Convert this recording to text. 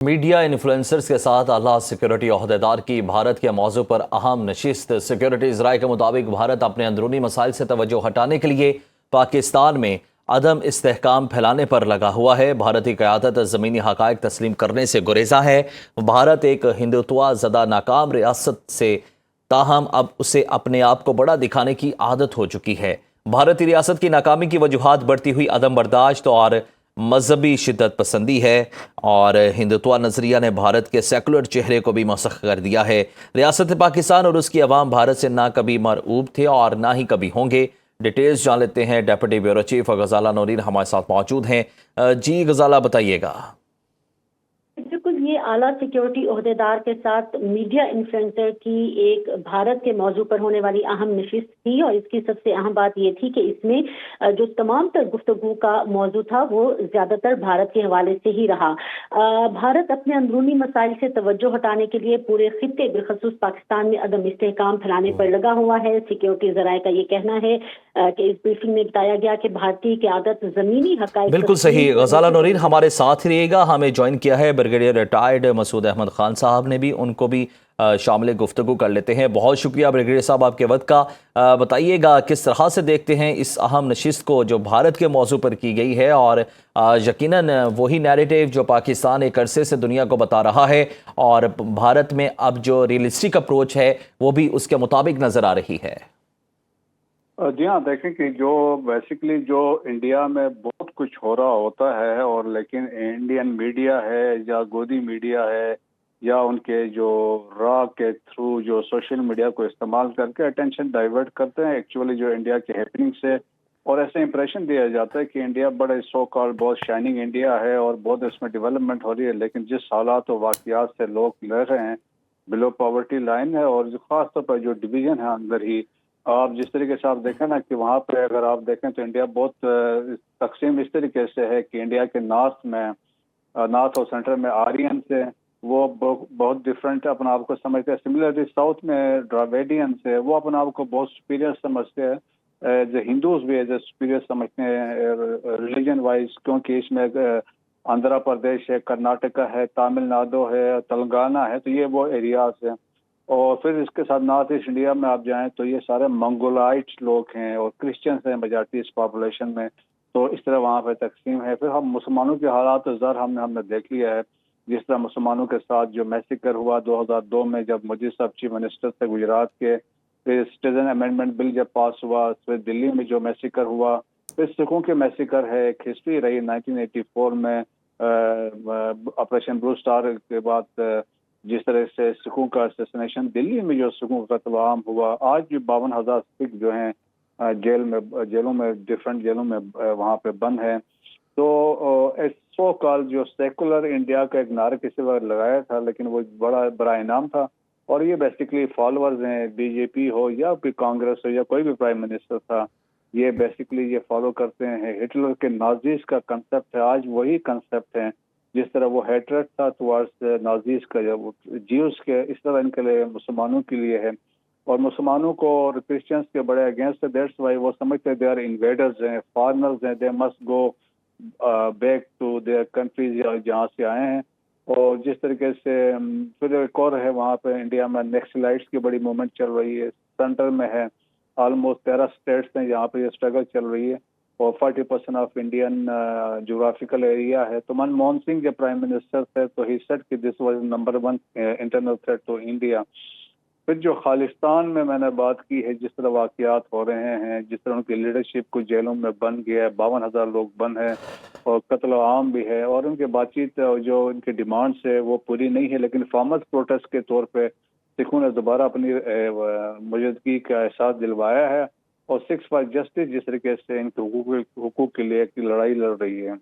Media influencers کے ساتھ اعلیٰ سیکیورٹی عہدیدار کی بھارت کے موضوع پر اہم نشست۔ سیکیورٹی ذرائع کے مطابق بھارت اپنے اندرونی مسائل سے توجہ ہٹانے کے لیے پاکستان میں عدم استحکام پھیلانے پر لگا ہوا ہے۔ بھارتی قیادت زمینی حقائق تسلیم کرنے سے گریزاں ہے۔ بھارت ایک ہندوتوا زدہ ناکام ریاست سے تاہم اب اسے اپنے آپ کو بڑا دکھانے کی عادت ہو چکی ہے۔ بھارتی ریاست کی ناکامی کی وجوہات بڑھتی ہوئی عدم برداشت اور مذہبی شدت پسندی ہے، اور ہندوتوا نظریہ نے بھارت کے سیکولر چہرے کو بھی مسخ کر دیا ہے۔ ریاست پاکستان اور اس کی عوام بھارت سے نہ کبھی مرعوب تھے اور نہ ہی کبھی ہوں گے۔ ڈیٹیلز جان لیتے ہیں، deputy bureau chief Ghazala Noreen ہمارے ساتھ موجود ہیں۔ جی غزالہ، بتائیے گا۔ بالکل، یہ اعلیٰ سیکیورٹی عہدیدار کے ساتھ میڈیا انفلوئنسر کی ایک بھارت کے موضوع پر ہونے والی اہم نشست تھی، اور اس کی سب سے اہم بات یہ تھی کہ اس میں جو تمام تر گفتگو کا موضوع تھا وہ زیادہ تر بھارت کے حوالے سے ہی رہا۔ بھارت اپنے اندرونی مسائل سے توجہ ہٹانے کے لیے پورے خطے بالخصوص پاکستان میں عدم استحکام پھیلانے پر لگا ہوا ہے۔ سیکیورٹی ذرائع کا یہ کہنا ہے کہ اس بریفنگ میں بتایا گیا کہ بھارتی قیادت زمینی حقائق بالکل صحیح غزالہ نورین، ہمارے ساتھ رہیے گا۔ ہمیں جوائن کیا ہے بریگیڈیئر ریٹائرڈ مسعود احمد خان صاحب نے بھی، ان کو بھی شامل گفتگو کر لیتے ہیں۔ بہت شکریہ بریگیڈیئر صاحب آپ کے وقت کا۔ بتائیے گا کس طرح سے دیکھتے ہیں اس اہم نشست کو جو بھارت کے موضوع پر کی گئی ہے، اور یقیناً وہی نیریٹیو جو پاکستان ایک عرصے سے دنیا کو بتا رہا ہے، اور بھارت میں اب جو ریئلسٹک اپروچ ہے وہ بھی اس کے مطابق نظر آ رہی ہے۔ جی ہاں، دیکھیں کہ جو بیسیکلی جو انڈیا میں بہت کچھ ہو رہا ہوتا ہے، اور لیکن انڈین میڈیا ہے یا گودی میڈیا ہے یا ان کے جو را کے تھرو جو سوشل میڈیا کو استعمال کر کے اٹینشن ڈائیورٹ کرتے ہیں ایکچولی جو انڈیا کے ہیپننگ سے، اور ایسے امپریشن دیا جاتا ہے کہ انڈیا بڑے سو کال بہت شائننگ انڈیا ہے اور بہت اس میں ڈیولپمنٹ ہو رہی ہے، لیکن جس حالات و واقعات سے لوگ لڑ رہے ہیں بلو پاورٹی لائن ہے، اور جو خاص طور پر جو ڈویژن ہے اندر ہی، آپ جس طریقے سے آپ دیکھیں نا کہ وہاں پہ اگر آپ دیکھیں تو انڈیا بہت تقسیم اس طریقے سے ہے کہ انڈیا کے نارتھ اور سینٹر میں آرین سے وہ بہت ڈفرینٹ اپنا آپ کو سمجھتے ہیں، سملرلی ساؤتھ میں ڈراویڈین سے وہ اپنا آپ کو بہت سپیریئر سمجھتے ہیں، ایز اے ہندوز بھی ایز اے سپیریئر سمجھتے ہیں ریلیجن وائز، کیونکہ اس میں آندھرا پردیش ہے، کرناٹکا ہے، تامل ناڈو ہے، تلنگانہ ہے، تو یہ وہ ایریاز ہیں۔ اور پھر اس کے ساتھ نارتھ ایسٹ انڈیا میں آپ جائیں تو یہ سارے منگولائٹ لوگ ہیں اور کرسچنس ہیں میجارٹی اس پاپولیشن میں، تو اس طرح وہاں پہ تقسیم ہے۔ پھر ہم مسلمانوں کے حالات ہم نے دیکھ لیا ہے، جس طرح مسلمانوں کے ساتھ جو میسیکر ہوا 2002 میں جب مودی صاحب چیف منسٹر تھے گجرات کے، پھر سٹیزن امینڈمنٹ بل جب پاس ہوا، پھر دلی میں جو میسیکر ہوا، پھر سکھوں کے میسیکر ہے، ایک ہسٹری رہی 1984 میں آپریشن بلو اسٹار کے بعد جس طرح سے سکھوں کا اسیسنیشن دلی میں جو سکھوں کا قتل عام ہوا، آج بھی 52,000 سکھ جو ہیں جیلوں میں ڈفرینٹ جیلوں میں وہاں پہ بند ہیں۔ تو سو کال جو سیکولر انڈیا کا ایک نعرہ کسی وقت لگایا تھا، لیکن وہ بڑا انعام تھا، اور یہ بیسیکلی فالوورز ہیں، بی جے پی ہو یا پھر کانگریس ہو یا کوئی بھی پرائم منسٹر تھا، یہ بیسیکلی یہ فالو کرتے ہیں۔ ہٹلر کے نازیز کا کنسپٹ ہے، آج وہی کنسپٹ ہے، جس طرح وہ ہیٹریٹ تھا ٹوارڈز نازیز کا جیوز کے، اس طرح ان کے لیے مسلمانوں کے لیے ہے، اور مسلمانوں کو اور کرسچنس کے بڑے اگینسٹ ہے۔ دیٹس وائی وہ سمجھتے دے آر انویڈرز ہیں، فارنرز ہیں، they must go back to their countries جہاں سے آئے ہیں۔ اور جس طریقے سے پھر ایک اور ہے وہاں پہ انڈیا میں نیکسلائٹس کی بڑی موومنٹ چل رہی ہے، سینٹر میں ہے، آلموسٹ 13 اسٹیٹس ہیں جہاں پہ یہ اسٹرگل چل رہی ہے، اور 40% آف انڈین جغرافیکل ایریا ہے۔ تو منموہن سنگھ جب پرائم منسٹر تھے تو ہی سیڈ کہ this was number 1 internal threat to India. پھر جو خالستان میں نے بات کی ہے، جس طرح واقعات ہو رہے ہیں، جس طرح ان کی لیڈرشپ کو جیلوں میں بند گیا ہے، 52,000 لوگ بند ہیں، اور قتل عام بھی ہے، اور ان کے بات چیت جو ان کی ڈیمانڈس ہے وہ پوری نہیں ہے، لیکن فارمرز پروٹیسٹ کے طور پہ سکھوں نے دوبارہ اپنی موجودگی کا احساس دلوایا ہے، اور 6 فار جسٹس جس طریقے سے ان کے حقوق کے لیے ایک لڑائی لڑ رہی ہے۔